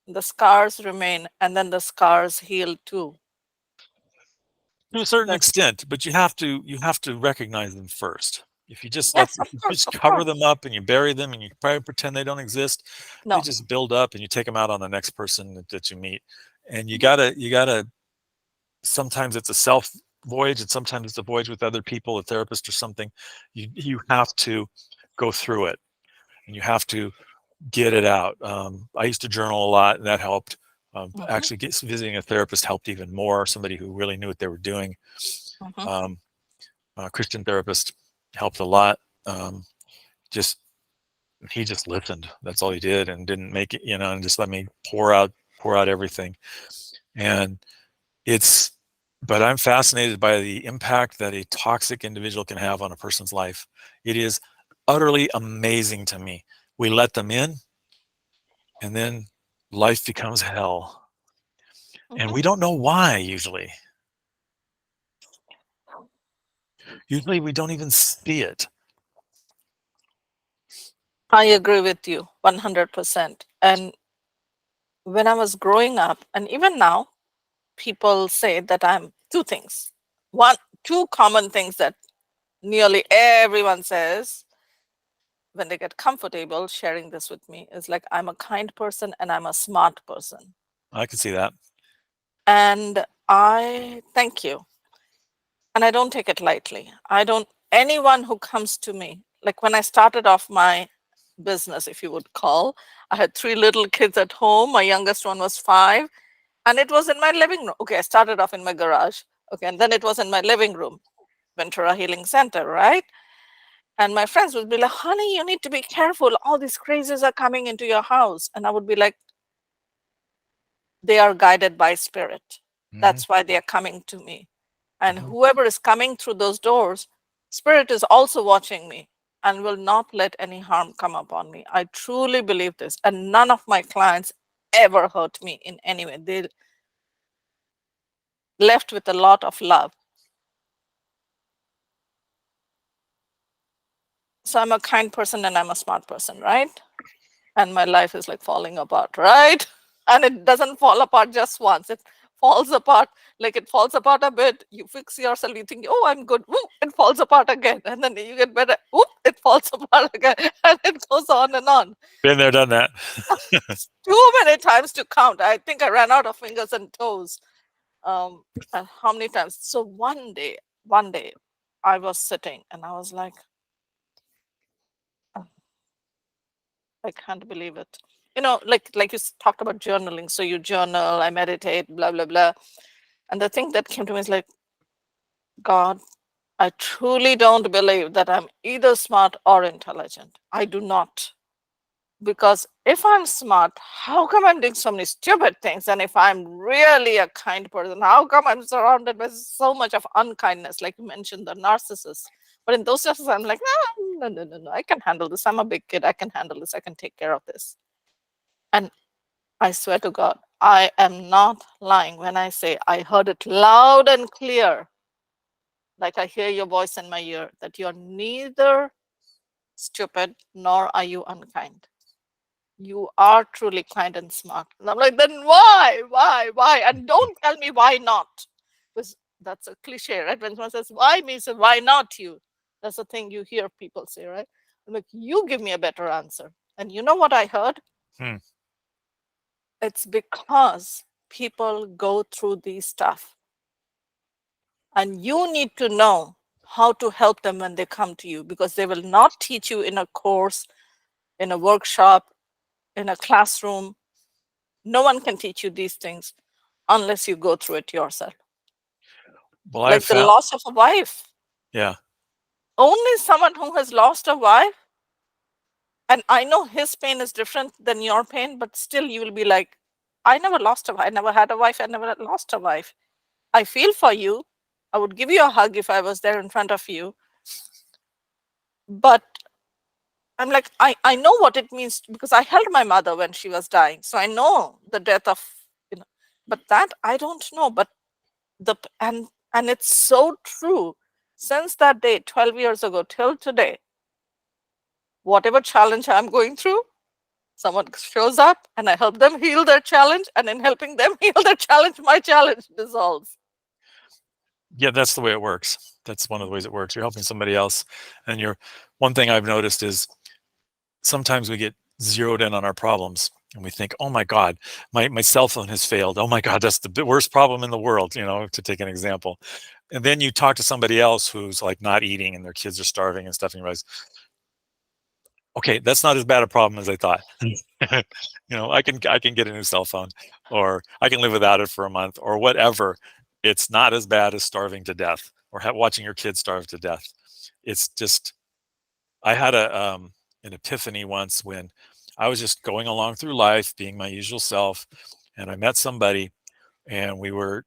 the scars remain, and then the scars heal too. To a certain That's extent, but you have to recognize them first. If you just yes, if of you course, just of cover course. them up and you bury them and you probably pretend they don't exist, they No. just build up and you take them out on the next person that you meet. And you Mhm. gotta sometimes it's a self voyage and sometimes it's a voyage with other people, a therapist or something. You have to go through it and you have to get it out. I used to journal a lot and that helped. Mhm, Actually, visiting a therapist helped even more. Somebody who really knew what they were doing. mhm, Um, a Christian therapist helped a lot. Um, just he just listened. That's all he did, and didn't make it, and just let me pour out everything. And it's, but I'm fascinated by the impact that a toxic individual can have on a person's life. It is utterly amazing to me. We let them in, and then life becomes hell, and mhm. we don't know why. Usually we don't even see it. I agree with you 100%. And when I was growing up, and even now, people say that I'm two things. One, two common things that nearly everyone says when they get comfortable sharing this with me is like, I'm a kind person and I'm a smart person. I can see that. And I thank you. And I don't take it lightly. I don't, anyone who comes to me, like when I started off my business, if you would call, I had three little kids at home. My youngest one was 5, and it was in my living room. Okay, I started off in my garage. Okay, and then it was in my living room. Ventura Healing Center, right? And my friends would be like, honey, you need to be careful. All these crazes are coming into your house. And I would be like, they are guided by spirit. Mm-hmm. That's why they are coming to me. And Mm-hmm. whoever is coming through those doors, spirit is also watching me and will not let any harm come upon me. I truly believe this. And none of my clients ever hurt me in any way. They left with a lot of love. So I'm a kind person and I'm a smart person, right? And my life is like falling apart, right? And it doesn't fall apart just once. It falls apart, like it falls apart a bit. You fix yourself, you think, oh, I'm good. Whoop, it falls apart again. And then you get better. Whoop, it falls apart again. And it goes on and on. Been there, done that. Too many times to count. I think I ran out of fingers and toes. And how many times? So one day, I was sitting and I was like, I can't believe it. Like you talked about journaling. So you journal, I meditate, blah blah blah. And the thing that came to me is like, God, I truly don't believe that I'm either smart or intelligent. I do not. Because if I'm smart, how come I'm doing so many stupid things? And if I'm really a kind person, how come I'm surrounded by so much of unkindness? Like you mentioned, the narcissist. But in those cases, I'm like, no, no, no, no, I can handle this. I'm a big kid. I can handle this. I can take care of this. And I swear to God, I am not lying when I say I heard it loud and clear. Like I hear your voice in my ear that you're neither stupid nor are you unkind. You are truly kind and smart. And I'm like, then why? Why? And don't tell me why not. Because that's a cliche, right? When someone says, why me? So why not you? That's the thing you hear people say, right? I'm like, you give me a better answer. And you know what I heard? Hmm. It's because people go through these stuff. And you need to know how to help them when they come to you, because they will not teach you in a course, in a workshop, in a classroom. No one can teach you these things unless you go through it yourself. Well, I Like the found, loss of a wife. yeah, Only someone who has lost a wife, and I know his pain is different than your pain, but still you will be like, I never lost a wife. I never had a wife. I never lost a wife. I feel for you. I would give you a hug if I was there in front of you. But I'm like, I know what it means because I held my mother when she was dying. So I know the death of, you know, but that I don't know. But and it's so true. Since that day, 12 years ago till today, whatever challenge I'm going through, someone shows up and I help them heal their challenge. And in helping them heal their challenge, my challenge dissolves. yeah, that's the way it works. That's one of the ways it works. You're helping somebody else, and one thing I've noticed is sometimes we get zeroed in on our problems and we think, oh my God, my cell phone has failed. Oh my God, that's the worst problem in the world, to take an example. And then you talk to somebody else who's like not eating and their kids are starving and stuff, and you realize, okay, that's not as bad a problem as I thought. I can get a new cell phone, or I can live without it for a month, or whatever. It's not as bad as starving to death or watching your kids starve to death. It's just, I had an epiphany once when I was just going along through life, being my usual self, and I met somebody, and we were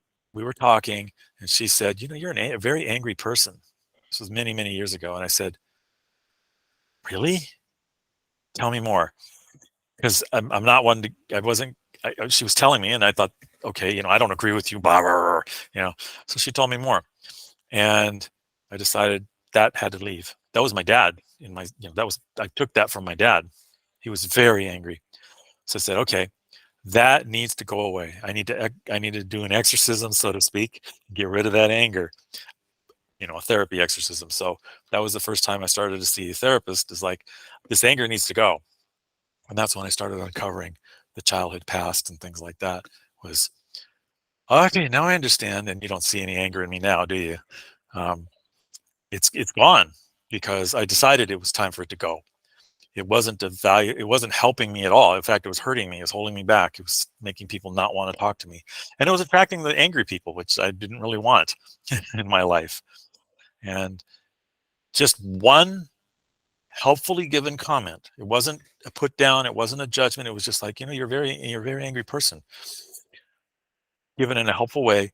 talking, and she said, "You're a very angry person." This was many, many years ago, and I said, "Really? Tell me more." Because I'm not one to. I wasn't. She was telling me, and I thought, okay, I don't agree with you, blah, blah, blah, So she told me more, and I decided that had to leave. That was my dad. I took that from my dad. He was very angry. So I said, okay, that needs to go away. I need to do an exorcism, so to speak, get rid of that anger. A therapy exorcism. So that was the first time I started to see a therapist. Is like, this anger needs to go. And that's when I started uncovering the childhood past and things like that. Was, okay, now I understand. And you don't see any anger in me now, do you? Um, it's gone because I decided it was time for it to go. It wasn't a value. It wasn't helping me at all. In fact, it was hurting me. It was holding me back. It was making people not want to talk to me, and it was attracting the angry people, which I didn't really want in my life. And just one helpfully given comment. It wasn't a put down. It wasn't a judgment. It was just like, you're a very angry person. Given in a helpful way,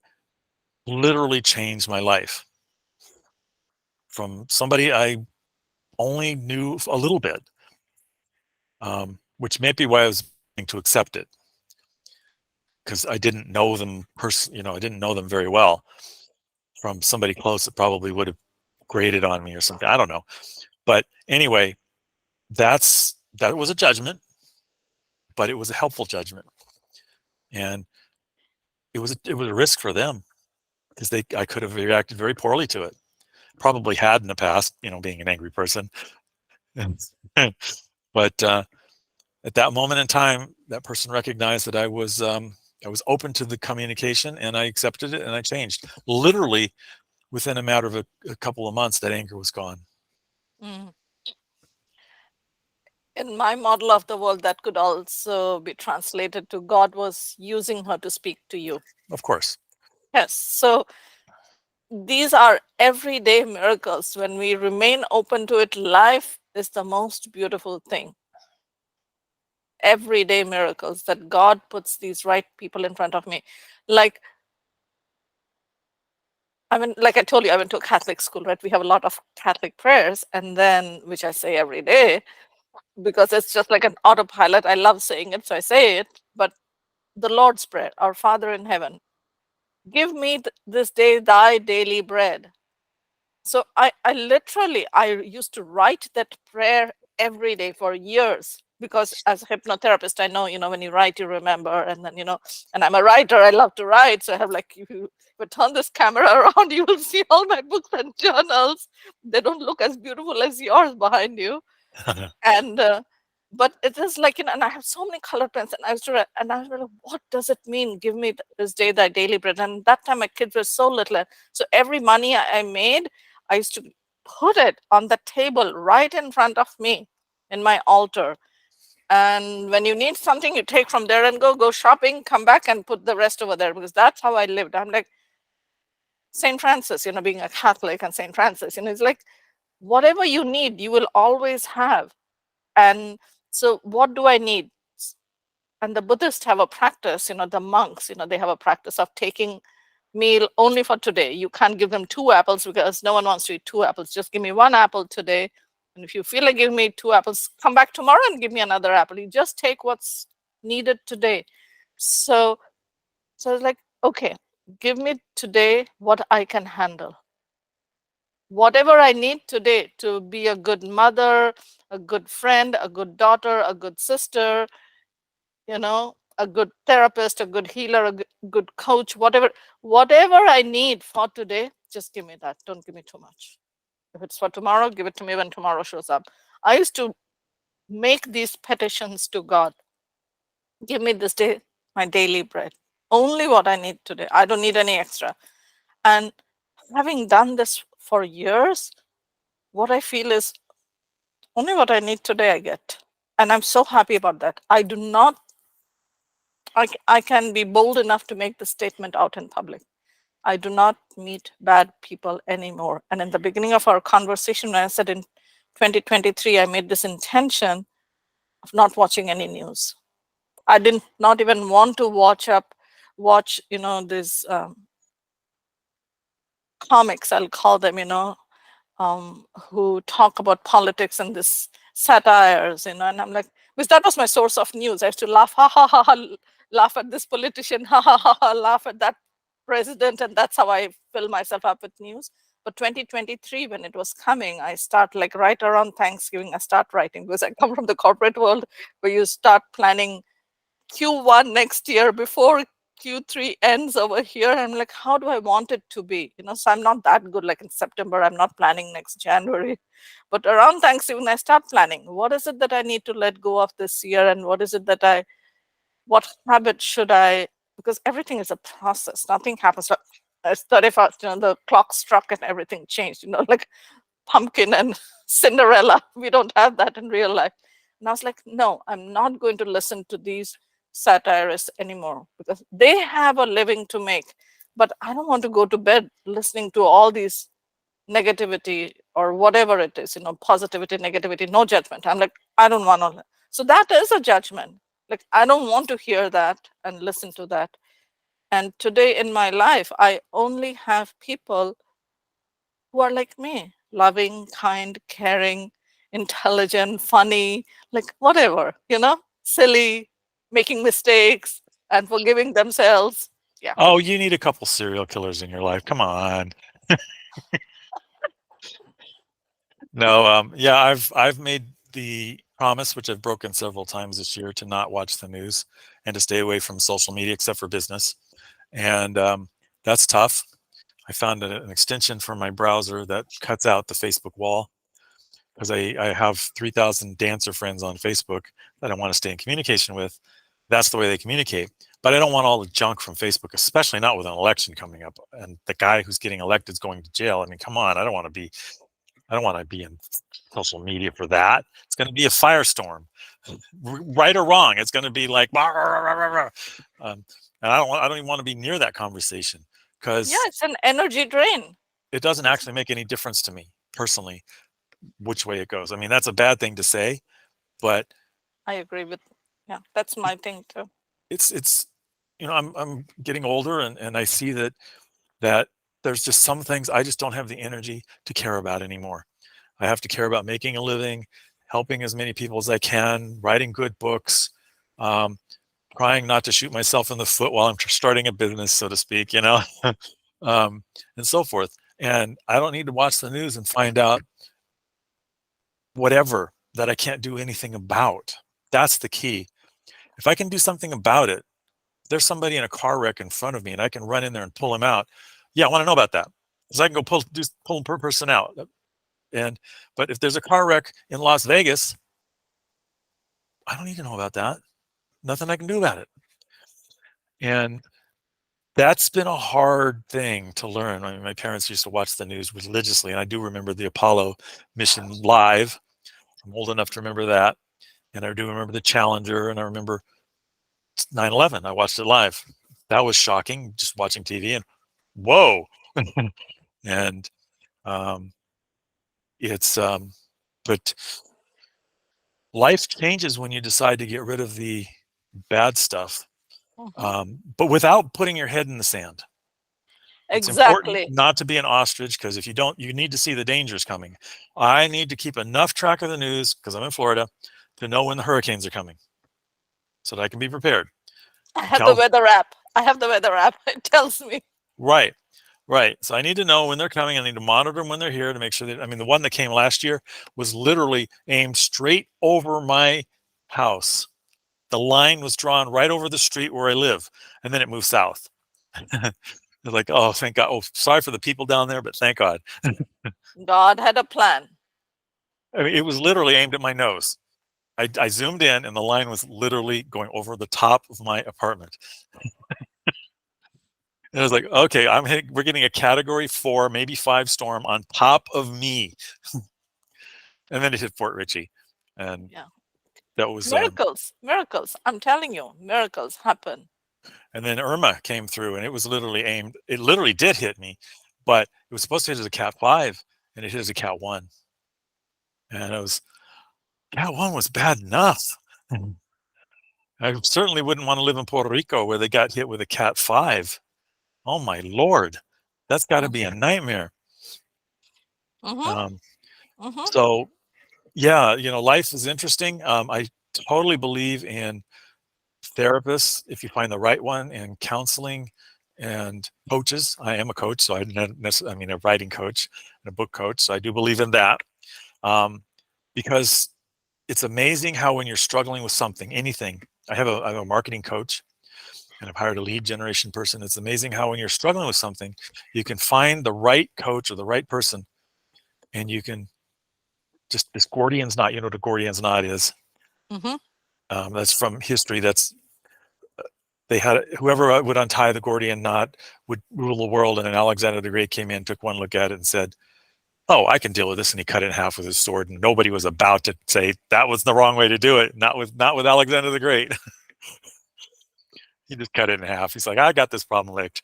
literally changed my life from somebody I only knew a little bit, which may be why I was willing to accept it, because I didn't know them I didn't know them very well. From somebody close that probably would have graded on me or something. I don't know. But anyway, that was a judgment, but it was a helpful judgment. And it was a risk for them, because I could have reacted very poorly to it. Probably had in the past, being an angry person. And, but at that moment in time, that person recognized that I was open to the communication, and I accepted it, and I changed. Literally within a matter of a couple of months, that anger was gone. Mm. In my model of the world, that could also be translated to God was using her to speak to you. Of course. Yes. So these are everyday miracles. When we remain open to it, life is the most beautiful thing. Everyday miracles that God puts these right people in front of me. Like like I told you, I went to a Catholic school, right? We have a lot of Catholic prayers, and then, which I say every day, because it's just like an autopilot. I love saying it, so I say it. But the Lord's Prayer, our Father in heaven, give me this day thy daily bread. So I literally, I used to write that prayer every day for years, because as a hypnotherapist, I know, when you write, you remember. And then, and I'm a writer, I love to write. So I have like, if you turn this camera around, you will see all my books and journals. They don't look as beautiful as yours behind you. And but it is like, and I have so many color pens, and I was like, what does it mean, give me this day thy daily bread? And that time my kids were so little, so every money I made, I used to put it on the table right in front of me in my altar. And when you need something, you take from there and go shopping, come back and put the rest over there, because that's how I lived. I'm like St. Francis, being a Catholic, and St. Francis, it's like, whatever you need, you will always have. And so what do I need? And the Buddhists have a practice, the monks, they have a practice of taking meal only for today. You can't give them 2 apples, because no one wants to eat 2 apples. Just give me 1 apple today. And if you feel like giving me 2 apples, come back tomorrow and give me another apple. You just take what's needed today. So it's like, okay, give me today what I can handle. Whatever I need today to be a good mother, a good friend, a good daughter, a good sister, a good therapist, a good healer, a good coach, whatever I need for today, just give me that. Don't give me too much. If it's for tomorrow, give it to me when tomorrow shows up. I used to make these petitions to God. Give me this day my daily bread. Only what I need today. I don't need any extra. And having done this for years, what I feel is only what I need today I get. And I'm so happy about that. I can be bold enough to make the statement out in public. I do not meet bad people anymore. And in the beginning of our conversation, when I said in 2023, I made this intention of not watching any news. I did not even want to watch, these comics, I'll call them, who talk about politics and this satires, and I'm like, because that was my source of news. I used to laugh, ha ha ha, ha, laugh at this politician, ha ha ha, ha, laugh at that president, and that's how I fill myself up with news. But 2023, when it was coming, I start like right around Thanksgiving, I start writing, because I come from the corporate world where you start planning Q1 next year before Q3 ends over here. I'm like, how do I want it to be? So I'm not that good. Like in September, I'm not planning next January. But around Thanksgiving, I start planning. What is it that I need to let go of this year? And what is it that what habit should I, because everything is a process. Nothing happens. Like, it's 31st, the clock struck and everything changed, like Pumpkin and Cinderella. We don't have that in real life. And I was like, no, I'm not going to listen to these satirists anymore, because they have a living to make. But I don't want to go to bed listening to all these negativity or whatever it is, positivity, negativity, no judgment. I'm like, I don't want to. So that is a judgment. Like, I don't want to hear that and listen to that. And today in my life, I only have people who are like me, loving, kind, caring, intelligent, funny, like whatever, silly, making mistakes and forgiving themselves. Yeah. Oh, you need a couple serial killers in your life. Come on. No, yeah, I've made the promise, which I've broken several times this year, to not watch the news and to stay away from social media except for business. And that's tough. I found an extension for my browser that cuts out the Facebook wall because I have 3,000 dancer friends on Facebook that I want to stay in communication with. That's the way they communicate. But I don't want all the junk from Facebook, especially not with an election coming up and the guy who's getting elected is going to jail. I mean, come on, I don't want to be in social media for that. It's going to be a firestorm, right or wrong. It's going to be like, and I don't even want to be near that conversation Yeah, because it's an energy drain. it doesn't It's actually make any difference to me personally which way it goes. I mean, that's a bad thing to say, but I agree with, yeah, that's my thing too. it's I'm getting older and I see that there's just some things I just don't have the energy to care about anymore. I have to care about making a living, helping as many people as I can, writing good books, um, trying not to shoot myself in the foot while I'm starting a business, so to speak, um, and so forth. And I don't need to watch the news and find out whatever that I can't do anything about. That's the key. If I can do something about it, there's somebody in a car wreck in front of me and I can run in there and pull him out. Yeah, I want to know about that because I can go pull per person out. But if there's a car wreck in Las Vegas, I don't need to know about that. Nothing I can do about it. And that's been a hard thing to learn. I mean, my parents used to watch the news religiously, and I do remember the Apollo mission live. I'm old enough to remember that. And I do remember the Challenger, and I remember 9/11. I watched it live. That was shocking, just watching TV, and whoa. And um, it's, but life changes when you decide to get rid of the bad stuff, Mhm. but without putting your head in the sand. It's important Exactly. not to be an ostrich because if you don't, you need to see the dangers coming. I need to keep enough track of the news because I'm in Florida to know when the hurricanes are coming so that I can be prepared. I have the Cal, weather app. I have the weather app. It tells me. right, right. So I need to know when they're coming. I need to monitor them when they're here to make sure that, I mean, the one that came last year was literally aimed straight over my house. The line was drawn right over the street where I live, and then it moved south. They're like, oh, thank God. Oh, sorry for the people down there, but thank God. God had a plan. I mean, it was literally aimed at my nose. I zoomed in, and the line was literally going over the top of my apartment. And I was like, okay, we're getting a category 4, maybe 5 storm on top of me. And then it hit Fort Ritchie. And Yeah. that was, Miracles. Miracles. I'm telling you, miracles happen. and then Irma came through, and it was literally aimed, it literally did hit me, but it was supposed to hit as a Cat 5, and it hit as a Cat 1. And Cat 1 was bad enough. I certainly wouldn't want to live in Puerto Rico where they got hit with a Cat 5. Oh my Lord, that's got to be a nightmare. Mm-hmm. Um, Mm-hmm. so yeah, life is interesting. I totally believe in therapists if you find the right one, and counseling and coaches. I am a coach, so I mean a writing coach and a book coach. So I do believe in that because it's amazing how when you're struggling with something, anything. I have a marketing coach and I've hired a lead generation person. It's amazing how when you're struggling with something, you can find the right coach or the right person, and you can just this Gordian's knot. You know what a Gordian's knot is? Mm-hmm. That's from history. They had whoever would untie the Gordian knot would rule the world, and then Alexander the Great came in, took one look at it, and said, "Oh, I can deal with this," and he cut it in half with his sword. And nobody was about to say that was the wrong way to do it. Not with Alexander the Great. He just cut it in half. He's like, "I got this problem licked."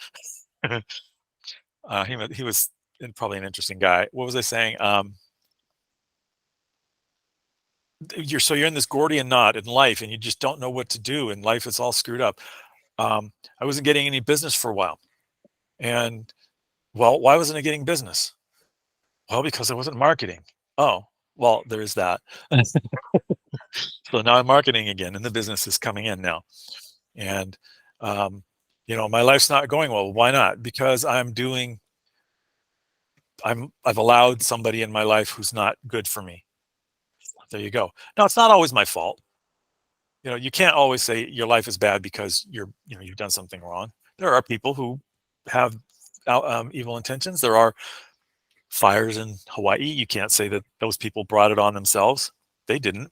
he was and probably an interesting guy. What was I saying? You're in this Gordian knot in life, and you just don't know what to do, and life is all screwed up. I wasn't getting any business for a while, and well, why wasn't I getting business? Well, because I wasn't marketing. Oh, well, there is that. So now I'm marketing again, and the business is coming in now. And my life's not going well. Why not? Because I've allowed somebody in my life who's not good for me. There you go. Now, it's not always my fault. You can't always say your life is bad because you've done something wrong. There are people who have evil intentions. There are fires in Hawaii. You can't say that those people brought it on themselves. They didn't.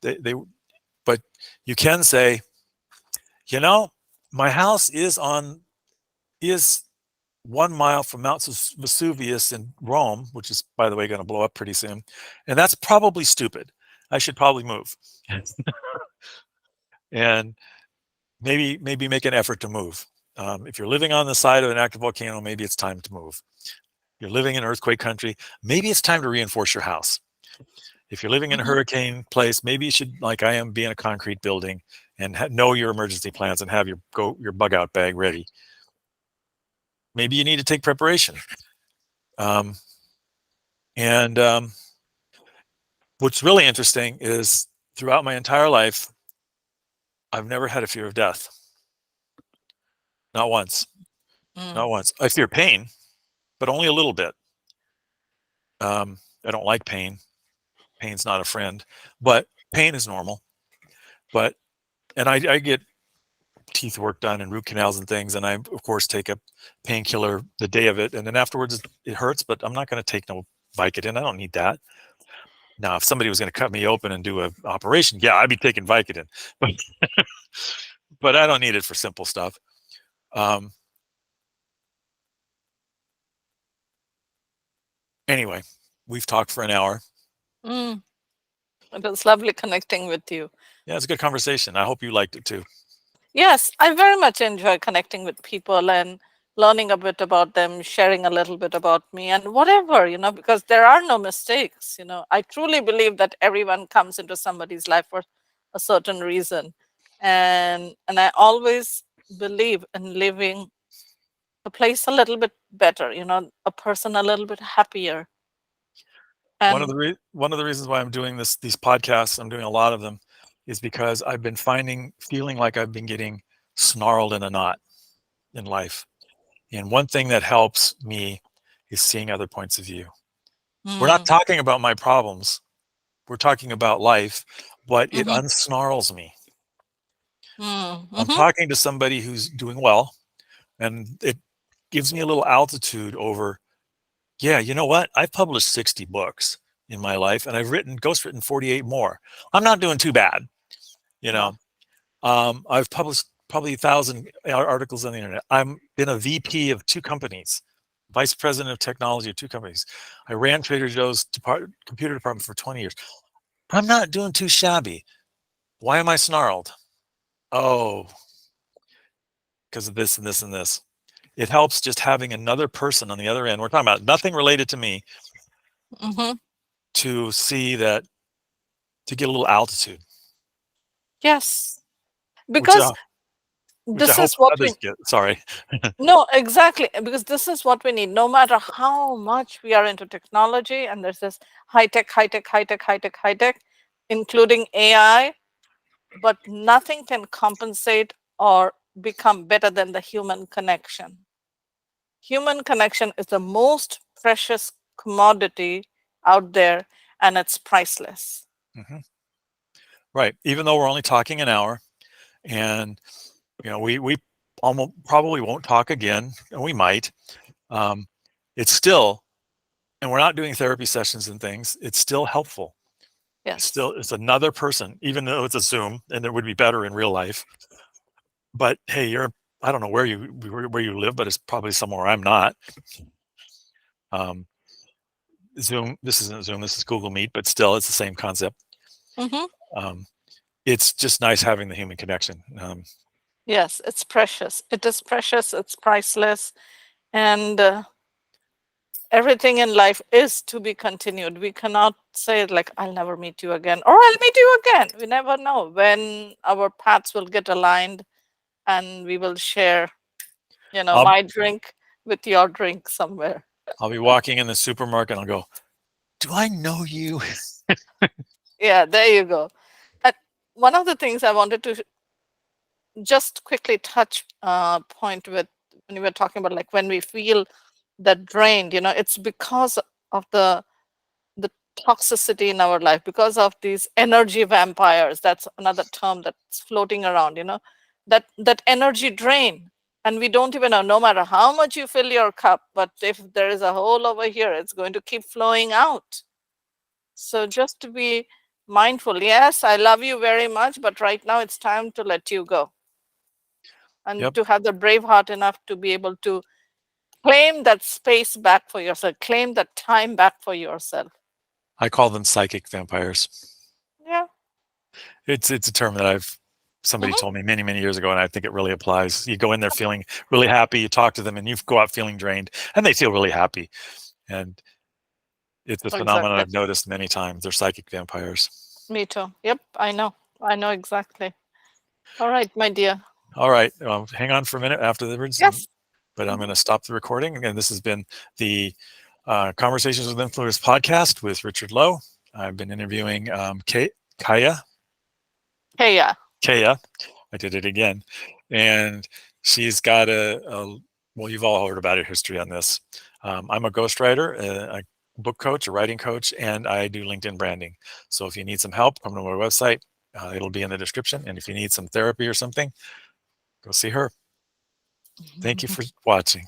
But you can say, my house is 1 mile from Mount Vesuvius in Rome, which is, by the way, going to blow up pretty soon, and that's probably stupid. I should probably move, and maybe make an effort to move. If you're living on the side of an active volcano, maybe it's time to move. You're living in earthquake country, maybe it's time to reinforce your house. If you're living in a hurricane place, maybe you should, like I am, be in a concrete building and know your emergency plans and have your bug out bag ready. Maybe you need to take preparation. And what's really interesting is throughout my entire life, I've never had a fear of death. Not once. Not once. I fear pain, but only a little bit. I don't like pain. Pain's not a friend, but pain is normal. And I get teeth work done and root canals and things, and I of course take a painkiller the day of it, and then afterwards it hurts, but I'm not going to take no Vicodin. I don't need that. Now, if somebody was going to cut me open and do an operation, yeah, I'd be taking Vicodin, but but I don't need it for simple stuff. Anyway, we've talked for an hour. It was lovely connecting with you. Yeah, it's a good conversation. I hope you liked it too. Yes, I very much enjoy connecting with people and learning a bit about them, sharing a little bit about me and whatever, because there are no mistakes. I truly believe that everyone comes into somebody's life for a certain reason. And I always believe in living a place a little bit better, a person a little bit happier. One of And the reasons why I'm doing these podcasts, I'm doing a lot of them, is because I've been feeling like I've been getting snarled in a knot in life. And one thing that helps me is seeing other points of view. We're not talking about my problems. We're talking about life, but it unsnarls me. I'm talking to somebody who's doing well, and it gives me a little altitude over, yeah, you know what? I've published 60 books in my life, and I've ghostwritten 48 more. I'm not doing too bad. I've published probably 1,000 articles on the internet. I've been a VP of 2 companies, vice president of technology of 2 companies. I ran Trader Joe's computer department for 20 years. I'm not doing too shabby. Why am I snarled? Oh, because of this and this and this. It helps just having another person on the other end. We're talking about nothing related to me, to see that, to get a little altitude. yes, because which I this hope is what others get. Sorry. No, exactly. Because this is what we need. No matter how much we are into technology, and there's this high tech, high tech, high tech, high tech, high tech, including AI, but nothing can compensate or become better than the human connection. Human connection is the most precious commodity out there, and it's priceless. Right. Even though we're only talking an hour, and we almost probably won't talk again, and we might. It's still, and we're not doing therapy sessions and things. It's still helpful. Yes. It's another person, even though it's a Zoom, and it would be better in real life. But hey, I don't know where you live, but it's probably somewhere I'm not. Zoom. This isn't Zoom. This is Google Meet, but still, it's the same concept. It's just nice having the human connection. Yes, it's precious. It is precious. It's priceless, and everything in life is to be continued. We cannot say like, I'll never meet you again, or I'll meet you again. We never know when our paths will get aligned and we will share, I'll, my drink with your drink somewhere. I'll be walking in the supermarket and I'll go, do I know you? Yeah, there you go. And one of the things I wanted to just quickly touch point with, when you were talking about like when we feel that drained, it's because of the toxicity in our life, because of these energy vampires. That's another term that's floating around, that energy drain. And we don't even know, no matter how much you fill your cup, but if there is a hole over here, it's going to keep flowing out. So just to be mindful. Yes, I love you very much, but right now it's time to let you go. And Yep. to have the brave heart enough to be able to claim that space back for yourself, claim that time back for yourself. I call them psychic vampires. Yeah. It's a term that somebody Mhm. told me many, many years ago, and I think it really applies. You go in there feeling really happy, you talk to them, and you go out feeling drained, and they feel really happy. And it's a phenomenon Exactly. I've noticed many times. They're psychic vampires. Me too. Yep, I know. I know exactly. All right, my dear. All right, hang on for a minute after the words, Yes. but I'm Mhm. going to stop the recording. Again, this has been the Conversations with Influencers podcast with Richard Lowe. I've been interviewing Keya. Hey, yeah. Keya. I did it again. And she's got well, you've all heard about her history on this. I'm a ghostwriter, a book coach, a writing coach, and I do LinkedIn branding. So if you need some help, come to my website. It'll be in the description. And if you need some therapy or something, go see her. Thank you for watching.